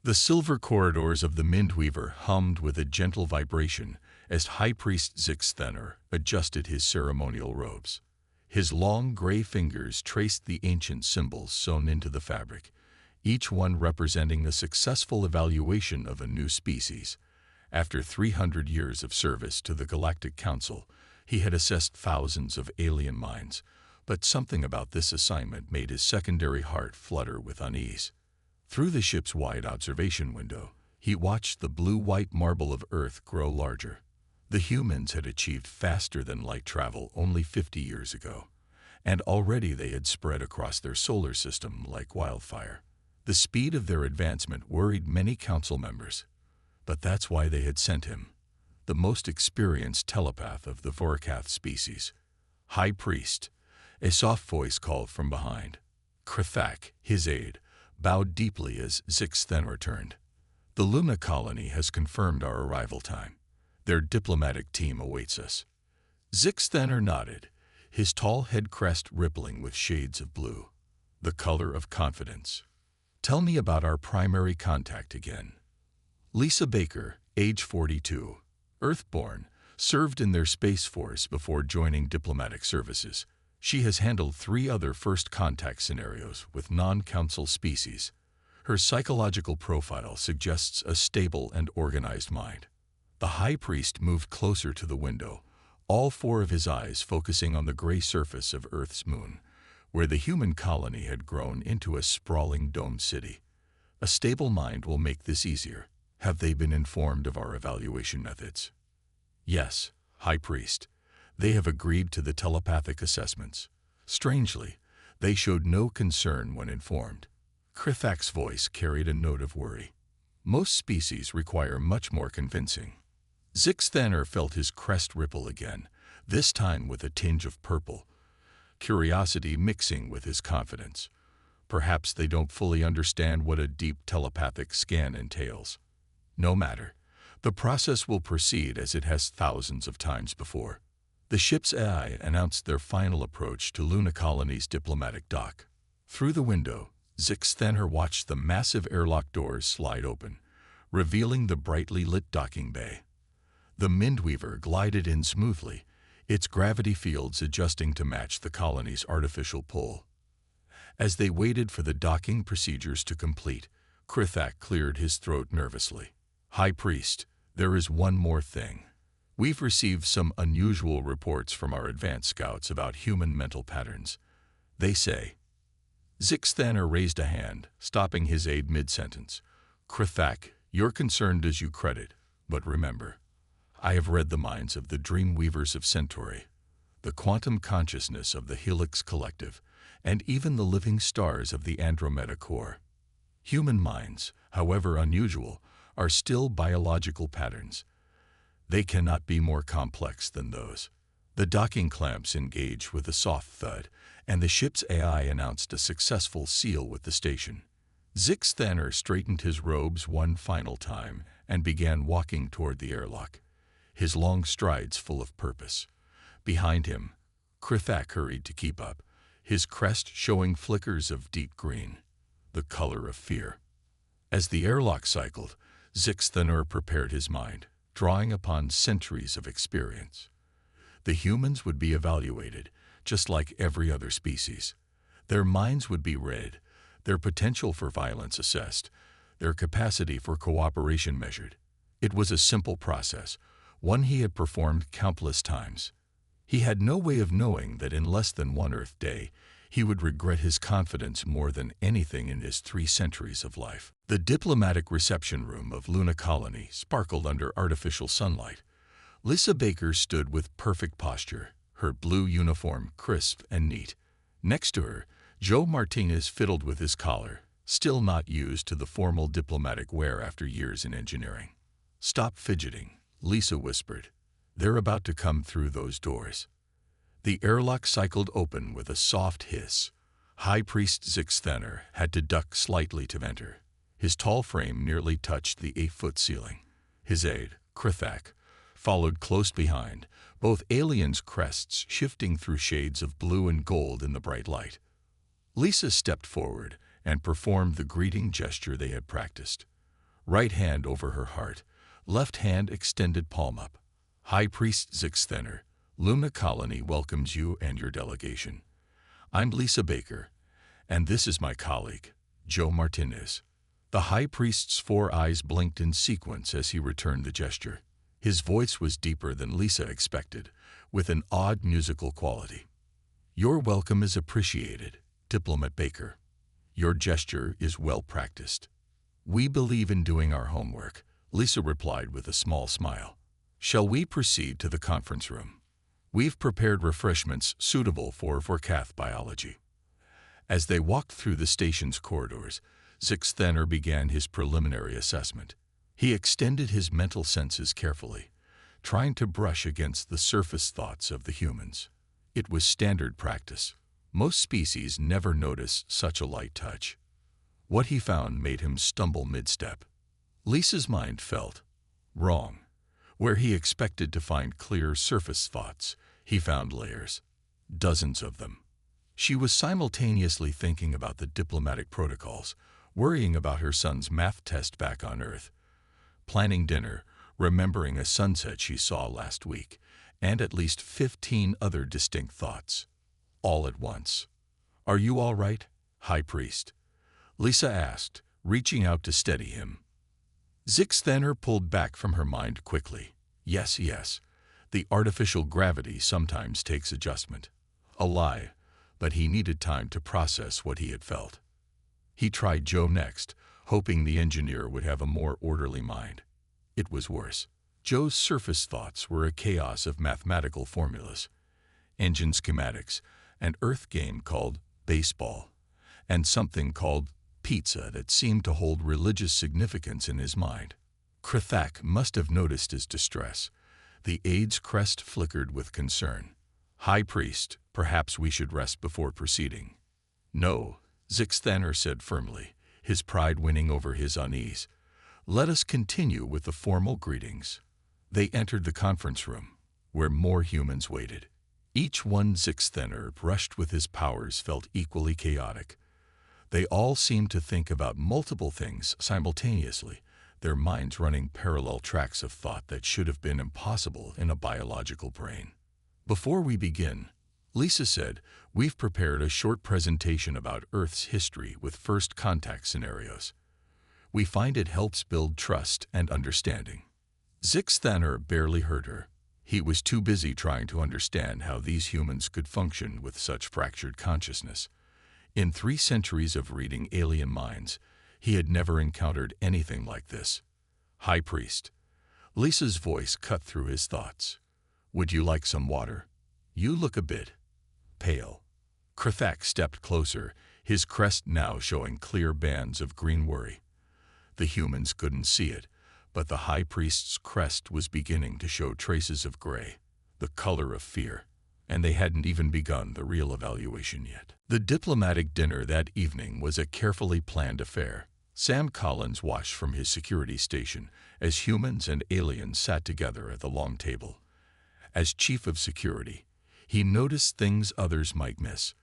The silver corridors of the Mindweaver hummed with a gentle vibration as High Priest Zix Thanner adjusted his ceremonial robes. His long gray fingers traced the ancient symbols sewn into the fabric, each one representing a successful evaluation of a new species. After 300 years of service to the Galactic Council, he had assessed thousands of alien minds, but something about this assignment made his secondary heart flutter with unease. Through the ship's wide observation window, he watched the blue-white marble of Earth grow larger. The humans had achieved faster-than-light travel only 50 years ago, and already they had spread across their solar system like wildfire. The speed of their advancement worried many council members, but that's why they had sent him, the most experienced telepath of the Vorkath species. High Priest, a soft voice called from behind. Krithak, his aide, bowed deeply as Zix Thanner returned. The Luna colony has confirmed our arrival time. Their diplomatic team awaits us. Zix Thanner nodded, his tall head crest rippling with shades of blue, the color of confidence. Tell me about our primary contact again. Lisa Baker, age 42, Earthborn, served in their Space Force before joining diplomatic services. She has handled 3 other first contact scenarios with non-council species. Her psychological profile suggests a stable and organized mind. The High Priest moved closer to the window, all 4 of his eyes focusing on the gray surface of Earth's moon, where the human colony had grown into a sprawling domed city. A stable mind will make this easier. Have they been informed of our evaluation methods? Yes, High Priest. They have agreed to the telepathic assessments. Strangely, they showed no concern when informed. Krithak's voice carried a note of worry. Most species require much more convincing. Zix Thanner felt his crest ripple again, this time with a tinge of purple, curiosity mixing with his confidence. Perhaps they don't fully understand what a deep telepathic scan entails. No matter. The process will proceed as it has thousands of times before. The ship's AI announced their final approach to Luna Colony's diplomatic dock. Through the window, Zix Thanner watched the massive airlock doors slide open, revealing the brightly lit docking bay. The Mindweaver glided in smoothly, its gravity fields adjusting to match the colony's artificial pull. As they waited for the docking procedures to complete, Krithak cleared his throat nervously. High Priest, there is one more thing. We've received some unusual reports from our advanced scouts about human mental patterns. They say. Zix Thanner raised a hand, stopping his aide mid-sentence. Krithak, you're concerned as you credit, but remember, I have read the minds of the Dreamweavers of Centauri, the quantum consciousness of the Helix Collective, and even the living stars of the Andromeda Core. Human minds, however unusual, are still biological patterns. They cannot be more complex than those. The docking clamps engaged with a soft thud, and the ship's AI announced a successful seal with the station. Zix Thanner straightened his robes one final time and began walking toward the airlock, his long strides full of purpose. Behind him, Krithak hurried to keep up, his crest showing flickers of deep green, the color of fear. As the airlock cycled, Zix Thanner prepared his mind, drawing upon centuries of experience. The humans would be evaluated, just like every other species. Their minds would be read, their potential for violence assessed, their capacity for cooperation measured. It was a simple process, one he had performed countless times. He had no way of knowing that in less than one Earth day, he would regret his confidence more than anything in his 3 centuries of life. The diplomatic reception room of Luna Colony sparkled under artificial sunlight. Lisa Baker stood with perfect posture, her blue uniform crisp and neat. Next to her, Joe Martinez fiddled with his collar, still not used to the formal diplomatic wear after years in engineering. Stop fidgeting, Lisa whispered. They're about to come through those doors. The airlock cycled open with a soft hiss. High Priest Zix Thanner had to duck slightly to enter. His tall frame nearly touched the 8-foot ceiling. His aide, Krithak, followed close behind, both aliens' crests shifting through shades of blue and gold in the bright light. Lisa stepped forward and performed the greeting gesture they had practiced. right hand over her heart, left hand extended palm up. High Priest Zix Thanner, Luna Colony welcomes you and your delegation. I'm Lisa Baker, and this is my colleague, Joe Martinez. The High Priest's 4 eyes blinked in sequence as he returned the gesture. His voice was deeper than Lisa expected, with an odd musical quality. Your welcome is appreciated, Diplomat Baker. Your gesture is well practiced. We believe in doing our homework, Lisa replied with a small smile. Shall we proceed to the conference room? We've prepared refreshments suitable for Vorkath biology. As they walked through the station's corridors, Zix Thanner began his preliminary assessment. He extended his mental senses carefully, trying to brush against the surface thoughts of the humans. It was standard practice. Most species never notice such a light touch. What he found made him stumble mid-step. Lisa's mind felt wrong. Where he expected to find clear surface thoughts, he found layers. Dozens of them. She was simultaneously thinking about the diplomatic protocols, worrying about her son's math test back on Earth, planning dinner, remembering a sunset she saw last week, and at least 15 other distinct thoughts. All at once. Are you all right, High Priest? Lisa asked, reaching out to steady him. Zix Thanner pulled back from her mind quickly. Yes. The artificial gravity sometimes takes adjustment. A lie, but he needed time to process what he had felt. He tried Joe next, hoping the engineer would have a more orderly mind. It was worse. Joe's surface thoughts were a chaos of mathematical formulas, engine schematics, an Earth game called baseball, and something called pizza that seemed to hold religious significance in his mind. Krithak must have noticed his distress. The aide's crest flickered with concern. High Priest, perhaps we should rest before proceeding. No, Zix Thanner said firmly, his pride winning over his unease. Let us continue with the formal greetings. They entered the conference room, where more humans waited. Each one Zix Thanner brushed with his powers felt equally chaotic. They all seemed to think about multiple things simultaneously, their minds running parallel tracks of thought that should have been impossible in a biological brain. Before we begin, Lisa said, we've prepared a short presentation about Earth's history with first contact scenarios. We find it helps build trust and understanding. Zix Thanner barely heard her. He was too busy trying to understand how these humans could function with such fractured consciousness. In 3 centuries of reading alien minds, he had never encountered anything like this. High Priest. Lisa's voice cut through his thoughts. Would you like some water? You look a bit pale. Krithak stepped closer, his crest now showing clear bands of green worry. The humans couldn't see it, but the High Priest's crest was beginning to show traces of gray, the color of fear. And they hadn't even begun the real evaluation yet. The diplomatic dinner that evening was a carefully planned affair. Sam Collins watched from his security station as humans and aliens sat together at the long table. As chief of security, he noticed things others might miss,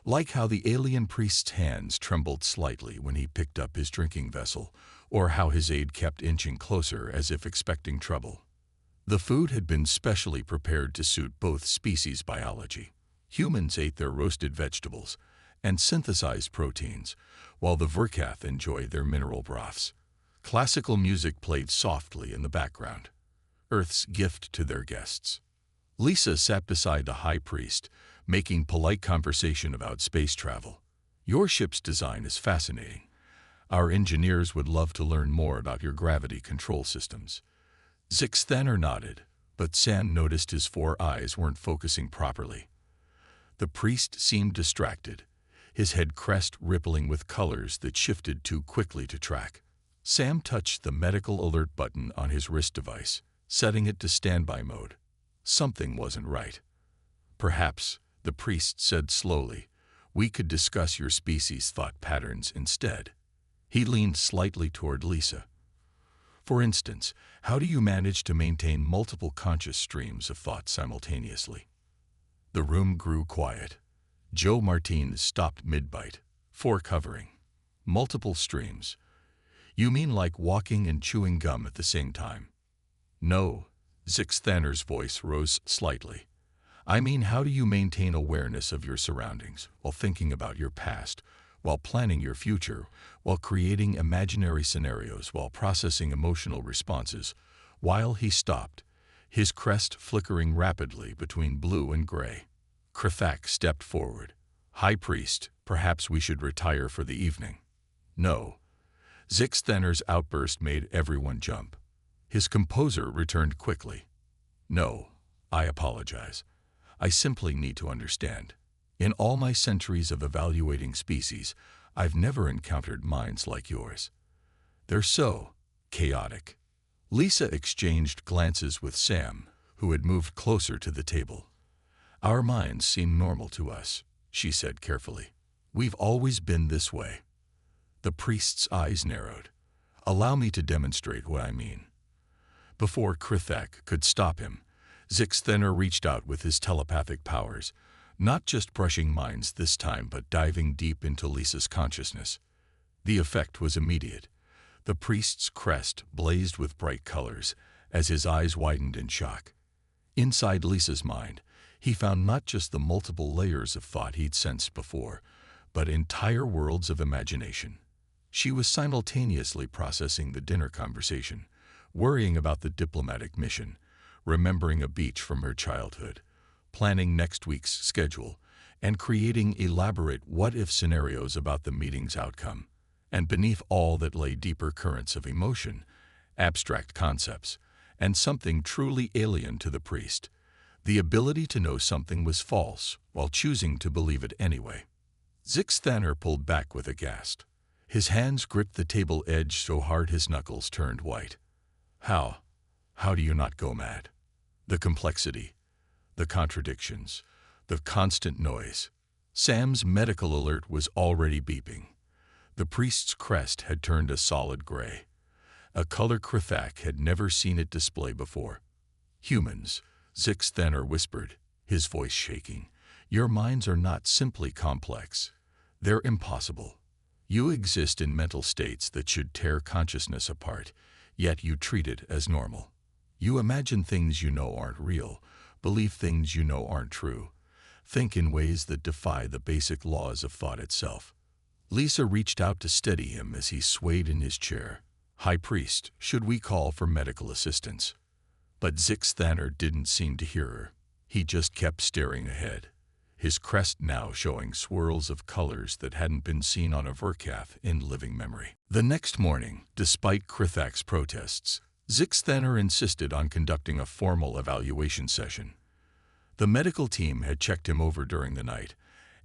like how the alien priest's hands trembled slightly when he picked up his drinking vessel, or how his aide kept inching closer as if expecting trouble. The food had been specially prepared to suit both species' biology. Humans ate their roasted vegetables and synthesized proteins, while the Vorkath enjoyed their mineral broths. Classical music played softly in the background, Earth's gift to their guests. Lisa sat beside the High Priest, making polite conversation about space travel. Your ship's design is fascinating. Our engineers would love to learn more about your gravity control systems. Zix Thanner nodded, but Sam noticed his 4 eyes weren't focusing properly. The priest seemed distracted, his head crest rippling with colors that shifted too quickly to track. Sam touched the medical alert button on his wrist device, setting it to standby mode. Something wasn't right. Perhaps, the priest said slowly, we could discuss your species' thought patterns instead. He leaned slightly toward Lisa. For instance, how do you manage to maintain multiple conscious streams of thought simultaneously? The room grew quiet. Joe Martinez stopped mid-bite. 4 covering. Multiple streams. You mean like walking and chewing gum at the same time? No, Zix Thanner's voice rose slightly. I mean, how do you maintain awareness of your surroundings while thinking about your past, while planning your future, while creating imaginary scenarios, while processing emotional responses? While he stopped, his crest flickering rapidly between blue and gray. Krithak stepped forward. High Priest, perhaps we should retire for the evening. No. Zix Thanner's outburst made everyone jump. His composure returned quickly. No, I apologize. I simply need to understand. In all my centuries of evaluating species, I've never encountered minds like yours. They're so chaotic. Lisa exchanged glances with Sam, who had moved closer to the table. Our minds seem normal to us, she said carefully. We've always been this way. The priest's eyes narrowed. Allow me to demonstrate what I mean. Before Krithak could stop him, Zix Thanner reached out with his telepathic powers, not just brushing minds this time but diving deep into Lisa's consciousness. The effect was immediate. The priest's crest blazed with bright colors as his eyes widened in shock. Inside Lisa's mind, he found not just the multiple layers of thought he'd sensed before, but entire worlds of imagination. She was simultaneously processing the dinner conversation, worrying about the diplomatic mission, remembering a beach from her childhood, planning next week's schedule, and creating elaborate what-if scenarios about the meeting's outcome. And beneath all that lay deeper currents of emotion, abstract concepts, and something truly alien to the priest, the ability to know something was false while choosing to believe it anyway. Zix Thanner pulled back with a gasp. His hands gripped the table edge so hard his knuckles turned white. How do you not go mad? The complexity, the contradictions, the constant noise. Sam's medical alert was already beeping. The priest's crest had turned a solid gray, a color Krithak had never seen it display before. Humans, Zix Thanner whispered, his voice shaking. Your minds are not simply complex. They're impossible. You exist in mental states that should tear consciousness apart, yet you treat it as normal. You imagine things you know aren't real, believe things you know aren't true, think in ways that defy the basic laws of thought itself. Lisa reached out to steady him as he swayed in his chair. High Priest, should we call for medical assistance? But Zix Thanner didn't seem to hear her. He just kept staring ahead, his crest now showing swirls of colors that hadn't been seen on a Verkath in living memory. The next morning, despite Krithak's protests, Zix Thanner insisted on conducting a formal evaluation session. The medical team had checked him over during the night,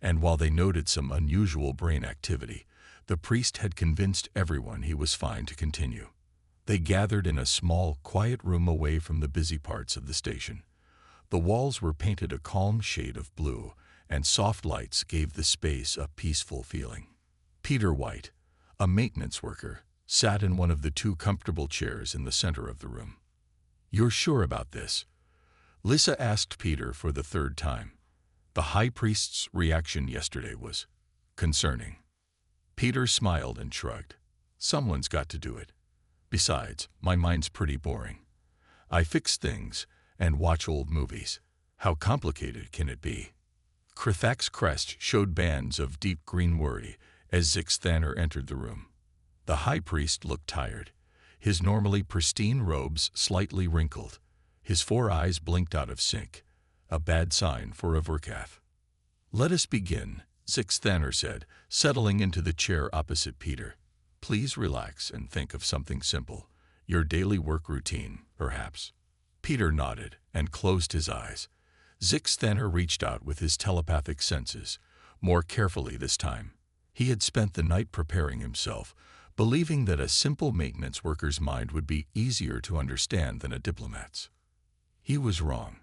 and while they noted some unusual brain activity, the priest had convinced everyone he was fine to continue. They gathered in a small, quiet room away from the busy parts of the station. The walls were painted a calm shade of blue, and soft lights gave the space a peaceful feeling. Peter White, a maintenance worker, sat in one of the two comfortable chairs in the center of the room. You're sure about this? Lisa asked Peter for the third time. The High Priest's reaction yesterday was concerning. Peter smiled and shrugged. Someone's got to do it. Besides, my mind's pretty boring. I fix things and watch old movies. How complicated can it be? Krithak's crest showed bands of deep green worry as Zix Thanner entered the room. The High Priest looked tired, his normally pristine robes slightly wrinkled. His 4 eyes blinked out of sync, a bad sign for a Verkath. Let us begin, Zix Thanner said, settling into the chair opposite Peter. Please relax and think of something simple. Your daily work routine, perhaps. Peter nodded and closed his eyes. Zix Thanner reached out with his telepathic senses, more carefully this time. He had spent the night preparing himself, believing that a simple maintenance worker's mind would be easier to understand than a diplomat's. He was wrong.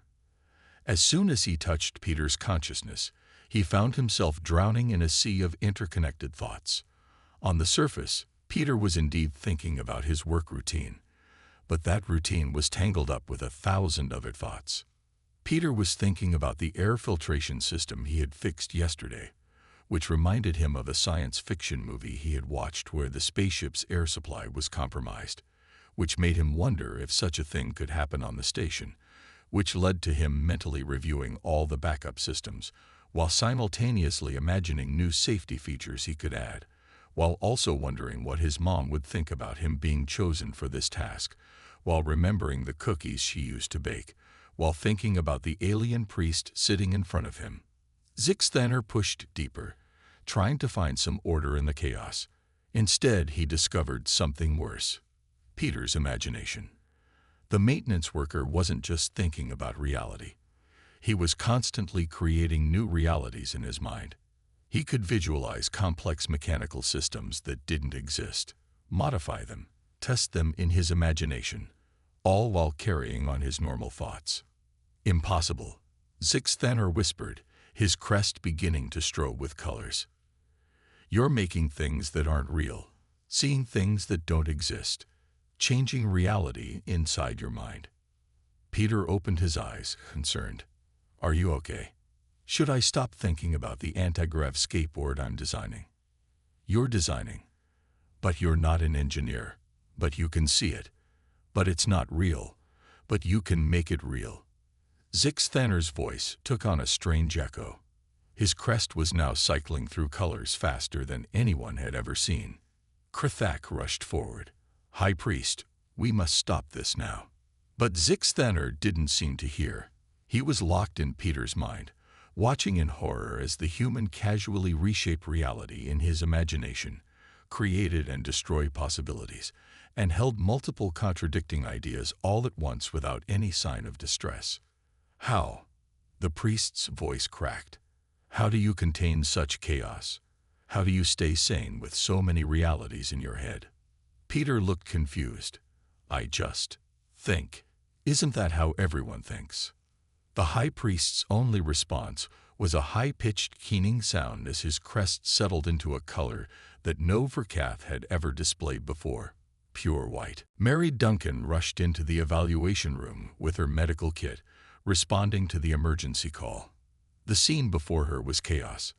As soon as he touched Peter's consciousness, he found himself drowning in a sea of interconnected thoughts. On the surface, Peter was indeed thinking about his work routine, but that routine was tangled up with 1,000 other thoughts. Peter was thinking about the air filtration system he had fixed yesterday, which reminded him of a science fiction movie he had watched where the spaceship's air supply was compromised, which made him wonder if such a thing could happen on the station, which led to him mentally reviewing all the backup systems, while simultaneously imagining new safety features he could add, while also wondering what his mom would think about him being chosen for this task, while remembering the cookies she used to bake, while thinking about the alien priest sitting in front of him. Zix Thanner pushed deeper, trying to find some order in the chaos. Instead, he discovered something worse: Peter's imagination. The maintenance worker wasn't just thinking about reality. He was constantly creating new realities in his mind. He could visualize complex mechanical systems that didn't exist, modify them, test them in his imagination, all while carrying on his normal thoughts. Impossible, Zix Thanner whispered, his crest beginning to strobe with colors. You're making things that aren't real, seeing things that don't exist, changing reality inside your mind. Peter opened his eyes, concerned. Are you okay? Should I stop thinking about the anti-grav skateboard I'm designing? You're designing, but you're not an engineer, but you can see it. But it's not real, but you can make it real. Zix Thanner's voice took on a strange echo. His crest was now cycling through colors faster than anyone had ever seen. Krithak rushed forward. High Priest, we must stop this now. But Zix Thanner didn't seem to hear. He was locked in Peter's mind, watching in horror as the human casually reshaped reality in his imagination, created and destroyed possibilities, and held multiple contradicting ideas all at once without any sign of distress. How? The priest's voice cracked. How do you contain such chaos? How do you stay sane with so many realities in your head? Peter looked confused. I just think. Isn't that how everyone thinks? The high priest's only response was a high-pitched keening sound as his crest settled into a color that no Verkath had ever displayed before: pure white. Mary Duncan rushed into the evaluation room with her medical kit, responding to the emergency call. The scene before her was chaos.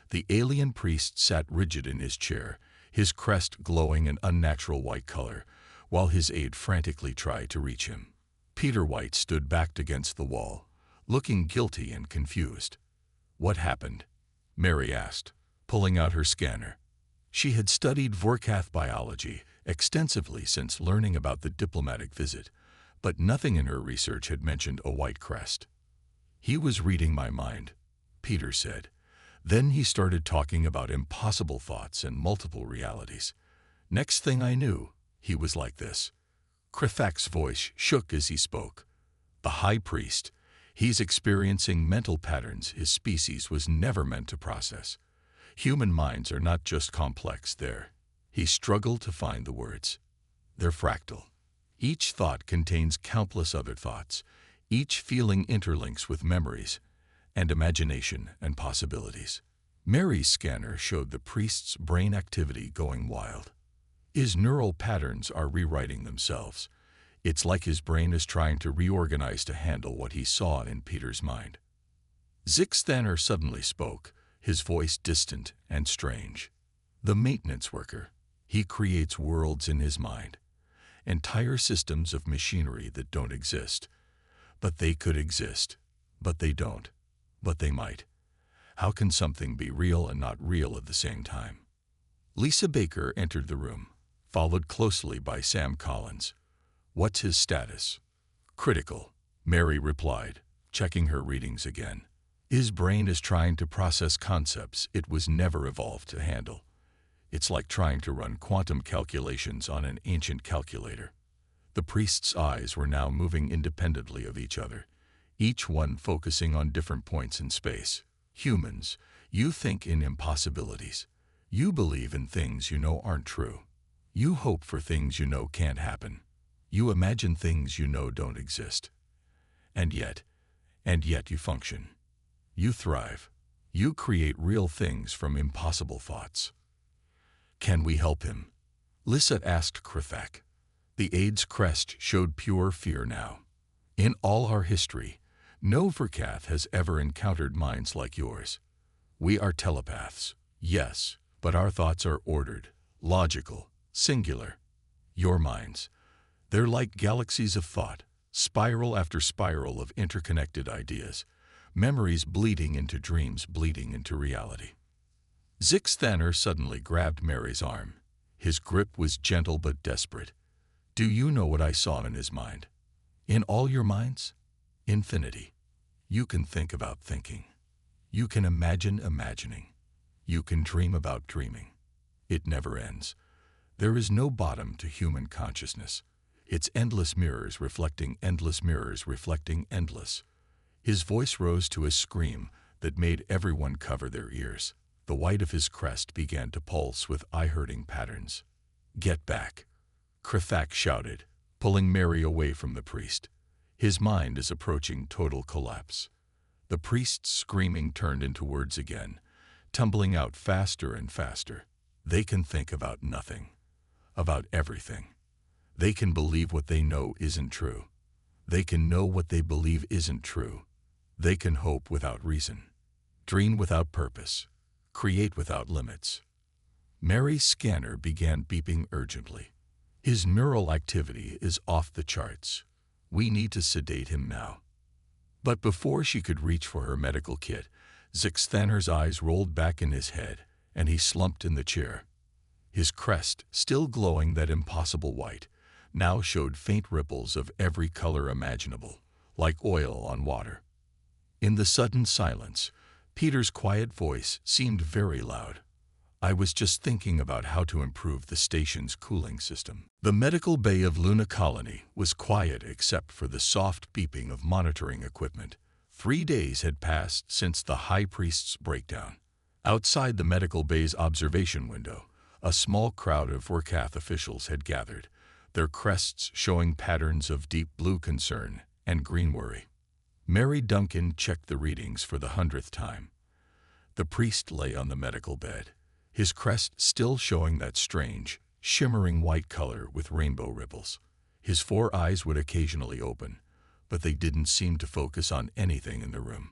The alien priest sat rigid in his chair, his crest glowing an unnatural white color, while his aide frantically tried to reach him. Peter White stood backed against the wall, looking guilty and confused. What happened? Mary asked, pulling out her scanner. She had studied Vorkath biology extensively since learning about the diplomatic visit, but nothing in her research had mentioned a white crest. He was reading my mind, Peter said. Then he started talking about impossible thoughts and multiple realities. Next thing I knew, he was like this. Krithak's voice shook as he spoke. The High Priest, he's experiencing mental patterns his species was never meant to process. Human minds are not just complex, he struggled to find the words. They're fractal. Each thought contains countless other thoughts. Each feeling interlinks with memories and imagination and possibilities. Mary's scanner showed the priest's brain activity going wild. His neural patterns are rewriting themselves. It's like his brain is trying to reorganize to handle what he saw in Peter's mind. Zix Thanner suddenly spoke, his voice distant and strange. The maintenance worker, he creates worlds in his mind, entire systems of machinery that don't exist. But they could exist, but they don't, but they might. How can something be real and not real at the same time? Lisa Baker entered the room, followed closely by Sam Collins. What's his status? Critical, Mary replied, checking her readings again. His brain is trying to process concepts it was never evolved to handle. It's like trying to run quantum calculations on an ancient calculator. The priest's eyes were now moving independently of each other, each one focusing on different points in space. Humans, you think in impossibilities. You believe in things you know aren't true. You hope for things you know can't happen. You imagine things you know don't exist. And yet you function. You thrive. You create real things from impossible thoughts. Can we help him? Lissa asked Krithak. The aide's crest showed pure fear now. In all our history, no Verkath has ever encountered minds like yours. We are telepaths, yes, but our thoughts are ordered, logical, singular. Your minds, they're like galaxies of thought, spiral after spiral of interconnected ideas, memories bleeding into dreams, bleeding into reality. Zix Thanner suddenly grabbed Mary's arm. His grip was gentle but desperate. Do you know what I saw in his mind? In all your minds? Infinity. You can think about thinking. You can imagine imagining. You can dream about dreaming. It never ends. There is no bottom to human consciousness. It's endless mirrors reflecting endless mirrors reflecting endless. His voice rose to a scream that made everyone cover their ears. The white of his crest began to pulse with eye-hurting patterns. Get back, Krithak shouted, pulling Mary away from the priest. His mind is approaching total collapse. The priest's screaming turned into words again, tumbling out faster and faster. They can think about nothing, about everything. They can believe what they know isn't true. They can know what they believe isn't true. They can hope without reason, dream without purpose, create without limits. Mary's scanner began beeping urgently. His neural activity is off the charts. We need to sedate him now. But before she could reach for her medical kit, Zix Thanner's eyes rolled back in his head, and he slumped in the chair. His crest, still glowing that impossible white, now showed faint ripples of every color imaginable, like oil on water. In the sudden silence, Peter's quiet voice seemed very loud. I was just thinking about how to improve the station's cooling system. The medical bay of Luna Colony was quiet except for the soft beeping of monitoring equipment. 3 days had passed since the High Priest's breakdown. Outside the medical bay's observation window, a small crowd of Vorkath officials had gathered, their crests showing patterns of deep blue concern and green worry. Mary Duncan checked the readings for the 100th time. The priest lay on the medical bed, his crest still showing that strange, shimmering white color with rainbow ripples. His 4 eyes would occasionally open, but they didn't seem to focus on anything in the room.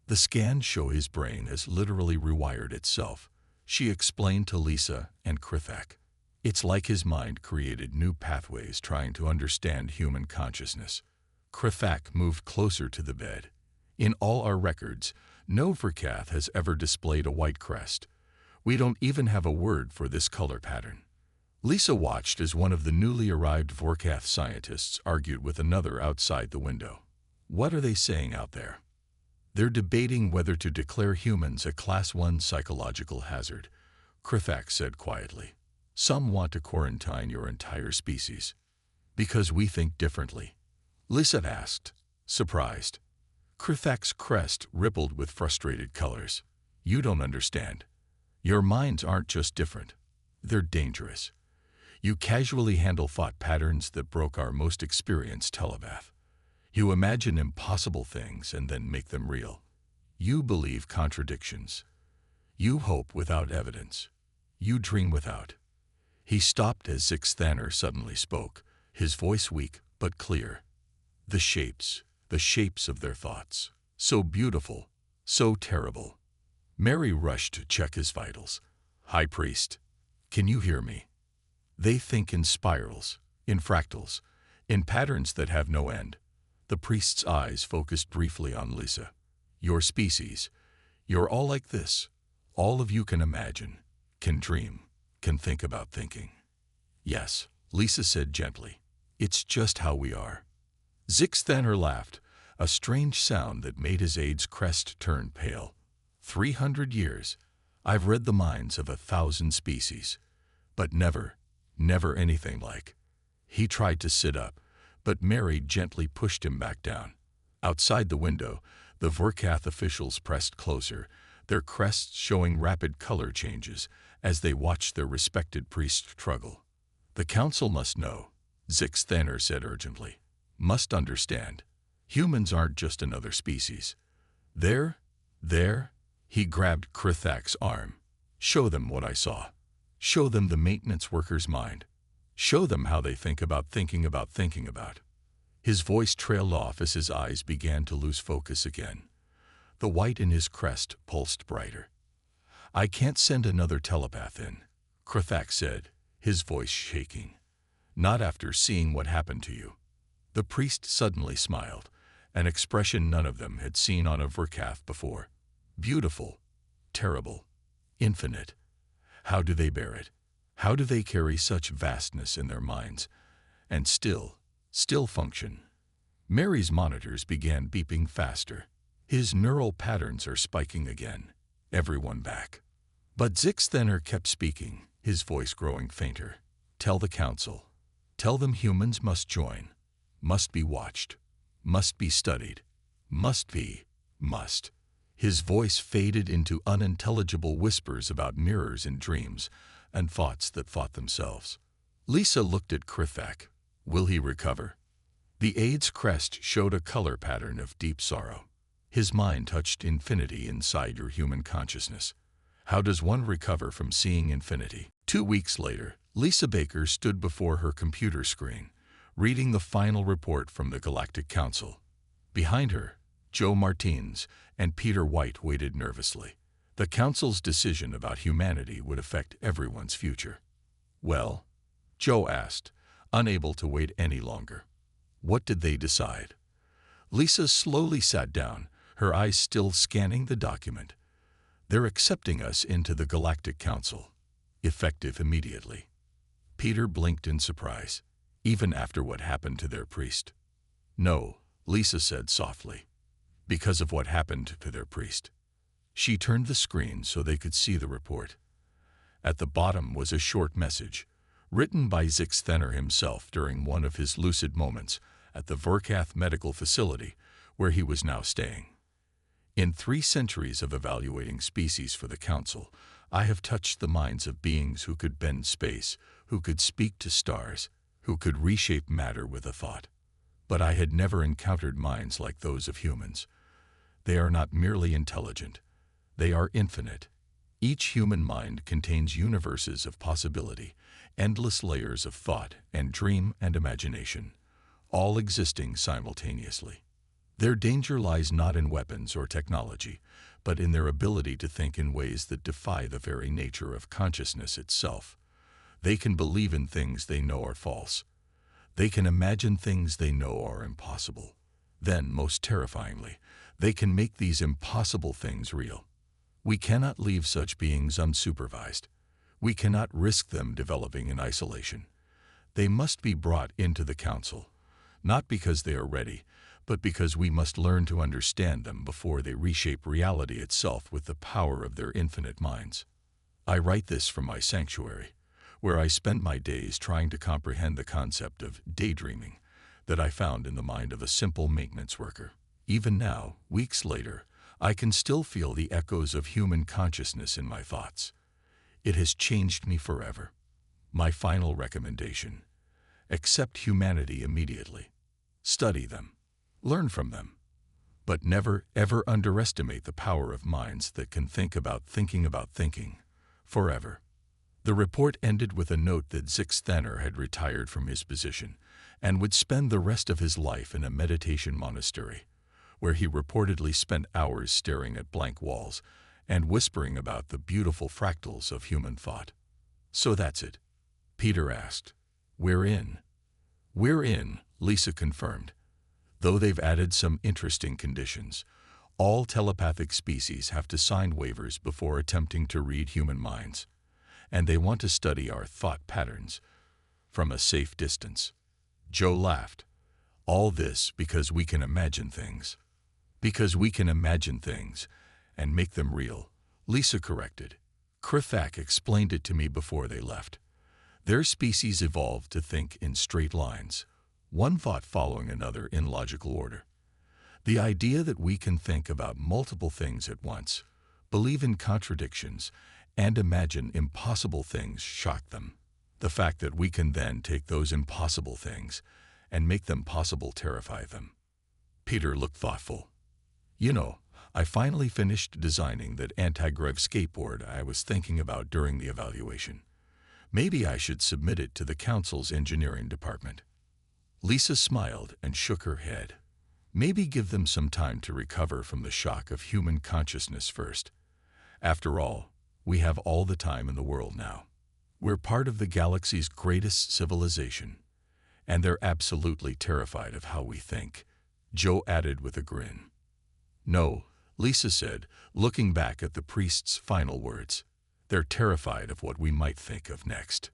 The scans show his brain has literally rewired itself, she explained to Lisa and Krithak. It's like his mind created new pathways trying to understand human consciousness. Krithak moved closer to the bed. In all our records, no Vorkath has ever displayed a white crest. We don't even have a word for this color pattern. Lisa watched as one of the newly arrived Vorkath scientists argued with another outside the window. What are they saying out there? They're debating whether to declare humans a Class 1 psychological hazard, Krithak said quietly. Some want to quarantine your entire species. Because we think differently? Lisa asked, surprised. Krithak's crest rippled with frustrated colors. You don't understand. Your minds aren't just different. They're dangerous. You casually handle thought patterns that broke our most experienced telepath. You imagine impossible things and then make them real. You believe contradictions. You hope without evidence. You dream without. He stopped as Zix Thanner suddenly spoke, his voice weak but clear. The shapes of their thoughts. So beautiful, so terrible. Mary rushed to check his vitals. High Priest, can you hear me? They think in spirals, in fractals, in patterns that have no end. The priest's eyes focused briefly on Lisa. Your species, you're all like this. All of you can imagine, can dream, can think about thinking. Yes, Lisa said gently. It's just how we are. Zix Thanner laughed, a strange sound that made his aide's crest turn pale. 300 years, I've read the minds of 1,000 species, but never anything like. He tried to sit up, but Mary gently pushed him back down. Outside the window, the Vorkath officials pressed closer, their crests showing rapid color changes as they watched their respected priest struggle. The council must know, Zix Thanner said urgently. Must understand. Humans aren't just another species. There, he grabbed Krithak's arm. Show them what I saw. Show them the maintenance worker's mind. Show them how they think about thinking about thinking about. His voice trailed off as his eyes began to lose focus again. The white in his crest pulsed brighter. I can't send another telepath in, Krithak said, his voice shaking. Not after seeing what happened to you. The priest suddenly smiled, an expression none of them had seen on a Verkath before. Beautiful, terrible, infinite. How do they bear it? How do they carry such vastness in their minds, and still function? Mary's monitors began beeping faster. His neural patterns are spiking again. Everyone back. But Zix Thanner kept speaking, his voice growing fainter. Tell the council. Tell them humans must join. Must be watched. Must be studied. Must. His voice faded into unintelligible whispers about mirrors in dreams and thoughts that fought themselves. Lisa looked at Krithak. Will he recover? The aide's crest showed a color pattern of deep sorrow. His mind touched infinity inside your human consciousness. How does one recover from seeing infinity? 2 weeks later, Lisa Baker stood before her computer screen, reading the final report from the Galactic Council. Behind her, Joe Martins and Peter White waited nervously. The Council's decision about humanity would affect everyone's future. Well, Joe asked, unable to wait any longer. What did they decide? Lisa slowly sat down, her eyes still scanning the document. They're accepting us into the Galactic Council, effective immediately. Peter blinked in surprise, even after what happened to their priest. No, Lisa said softly, because of what happened to their priest. She turned the screen so they could see the report. At the bottom was a short message, written by Zix Thanner himself during one of his lucid moments at the Verkath Medical Facility, where he was now staying. In 3 centuries of evaluating species for the Council, I have touched the minds of beings who could bend space, who could speak to stars, who could reshape matter with a thought. But I had never encountered minds like those of humans. They are not merely intelligent. They are infinite. Each human mind contains universes of possibility, endless layers of thought and dream and imagination, all existing simultaneously. Their danger lies not in weapons or technology, but in their ability to think in ways that defy the very nature of consciousness itself. They can believe in things they know are false. They can imagine things they know are impossible. Then, most terrifyingly, they can make these impossible things real. We cannot leave such beings unsupervised. We cannot risk them developing in isolation. They must be brought into the Council, not because they are ready, but because we must learn to understand them before they reshape reality itself with the power of their infinite minds. I write this from my sanctuary, where I spent my days trying to comprehend the concept of daydreaming that I found in the mind of a simple maintenance worker. Even now, weeks later, I can still feel the echoes of human consciousness in my thoughts. It has changed me forever. My final recommendation: accept humanity immediately. Study them. Learn from them. But never, ever underestimate the power of minds that can think about thinking forever. The report ended with a note that Zix Thanner had retired from his position and would spend the rest of his life in a meditation monastery, where he reportedly spent hours staring at blank walls and whispering about the beautiful fractals of human thought. So that's it? Peter asked. We're in. We're in, Lisa confirmed. Though they've added some interesting conditions. All telepathic species have to sign waivers before attempting to read human minds. And they want to study our thought patterns from a safe distance. Joe laughed. All this because we can imagine things. Because we can imagine things and make them real, Lisa corrected. Krithak explained it to me before they left. Their species evolved to think in straight lines, one thought following another in logical order. The idea that we can think about multiple things at once, believe in contradictions, and imagine impossible things shocked them. The fact that we can then take those impossible things and make them possible terrified them. Peter looked thoughtful. You know, I finally finished designing that anti-grav skateboard I was thinking about during the evaluation. Maybe I should submit it to the Council's engineering department. Lisa smiled and shook her head. Maybe give them some time to recover from the shock of human consciousness first. After all, We have all the time in the world now. We're part of the galaxy's greatest civilization, and they're absolutely terrified of how we think," Joe added with a grin. "No," Lisa said, looking back at the priest's final words. "They're terrified of what we might think of next."